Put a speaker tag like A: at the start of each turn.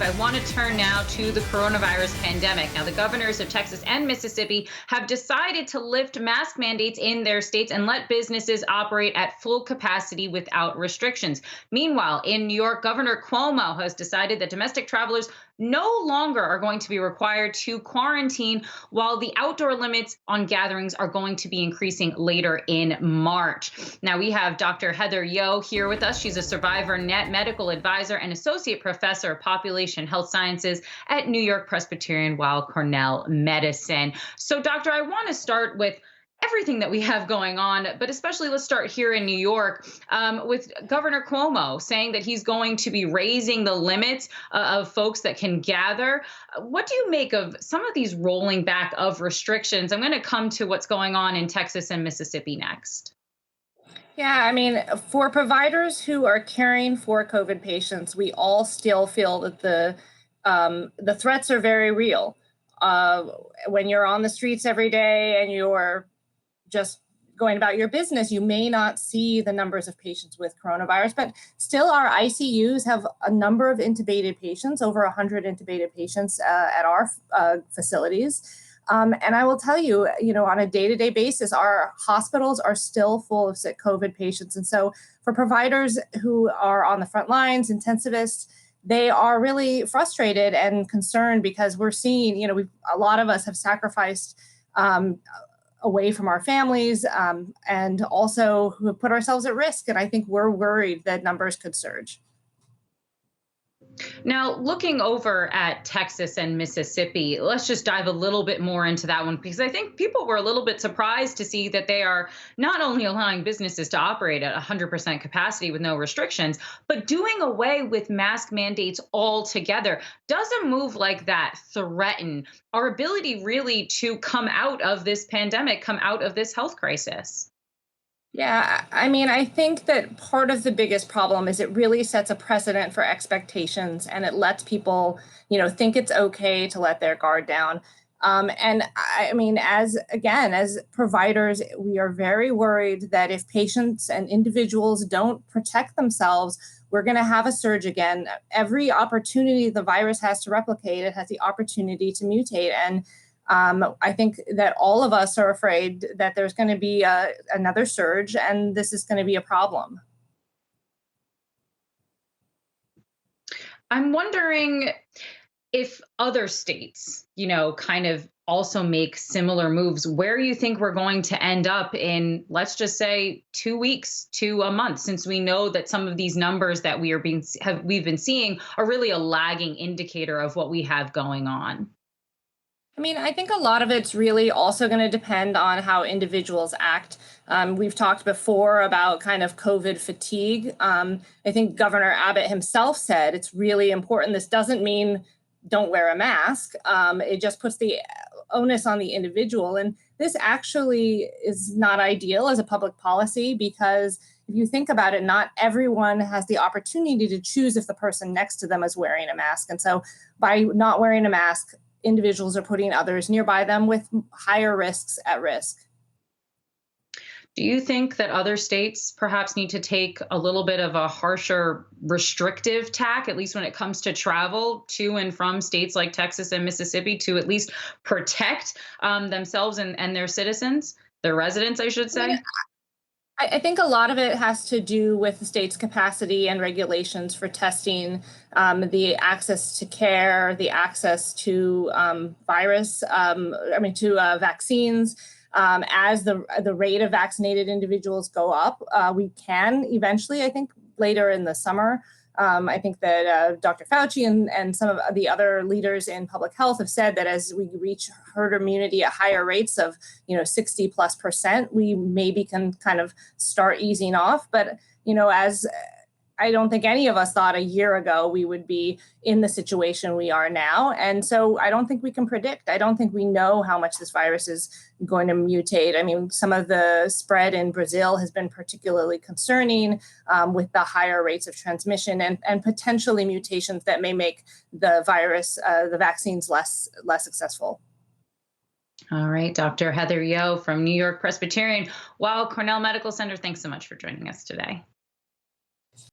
A: I want to turn now to the coronavirus pandemic. Now, the governors of Texas and Mississippi have decided to lift mask mandates in their states and let businesses operate at full capacity without restrictions. Meanwhile, in New York, Governor Cuomo has decided that domestic travelers no longer are going to be required to quarantine, while the outdoor limits on gatherings are going to be increasing later in March. Now, we have Dr. Heather Yo here with us. She's a Survivor Net medical advisor and associate professor of population health sciences at New York Presbyterian Weil Cornell Medicine. So, doctor, I want to start with everything that we have going on, but especially let's start here in New York with Governor Cuomo saying that he's going to be raising the limits of folks that can gather. What do you make of some of these rolling back of restrictions? I'm going to come to what's going on in Texas and Mississippi next.
B: Yeah, I mean, for providers who are caring for COVID patients, we all still feel that the threats are very real. When you're on the streets every day and you're just going about your business, you may not see the numbers of patients with coronavirus, but still our ICUs have a number of intubated patients, over 100 intubated patients at our facilities. And I will tell you, on a day-to-day basis, our hospitals are still full of sick COVID patients. And so for providers who are on the front lines, intensivists, they are really frustrated and concerned because we're seeing, a lot of us have sacrificed away from our families, and also who have put ourselves at risk. And I think we're worried that numbers could surge.
A: Now, looking over at Texas and Mississippi, let's just dive a little bit more into that one, because I think people were a little bit surprised to see that they are not only allowing businesses to operate at 100% capacity with no restrictions, but doing away with mask mandates altogether. Does a move like that threaten our ability really to come out of this pandemic, come out of this health crisis?
B: Yeah, I mean, I think that part of the biggest problem is it really sets a precedent for expectations and it lets people, think it's okay to let their guard down. And I mean, as providers, we are very worried that if patients and individuals don't protect themselves, we're going to have a surge again. Every opportunity the virus has to replicate, it has the opportunity to mutate. And I think that all of us are afraid that there's going to be another surge and this is going to be a problem.
A: I'm wondering if other states, kind of also make similar moves, where you think we're going to end up in, let's just say, 2 weeks to a month, since we know that some of these numbers that we've been seeing are really a lagging indicator of what we have going on.
B: I mean, I think a lot of it's really also going to depend on how individuals act. We've talked before about kind of COVID fatigue. I think Governor Abbott himself said it's really important. This doesn't mean don't wear a mask. It just puts the onus on the individual. And this actually is not ideal as a public policy because if you think about it, not everyone has the opportunity to choose if the person next to them is wearing a mask. And so by not wearing a mask, individuals are putting others nearby them with higher risks at risk.
A: Do you think that other states perhaps need to take a little bit of a harsher restrictive tack, at least when it comes to travel to and from states like Texas and Mississippi, to at least protect themselves and their citizens, their residents, I should say?
B: I think a lot of it has to do with the state's capacity and regulations for testing, the access to care, the access to vaccines. As the rate of vaccinated individuals go up, we can eventually, I think, later in the summer. I think that Dr. Fauci and some of the other leaders in public health have said that as we reach herd immunity at higher rates of 60+%, we maybe can kind of start easing off. But as I don't think any of us thought a year ago we would be in the situation we are now. And so I don't think we can predict. I don't think we know how much this virus is going to mutate. I mean, some of the spread in Brazil has been particularly concerning with the higher rates of transmission and potentially mutations that may make the virus, the vaccines less successful.
A: All right, Dr. Heather Yo from New York Presbyterian Weill Cornell Medical Center. Thanks so much for joining us today.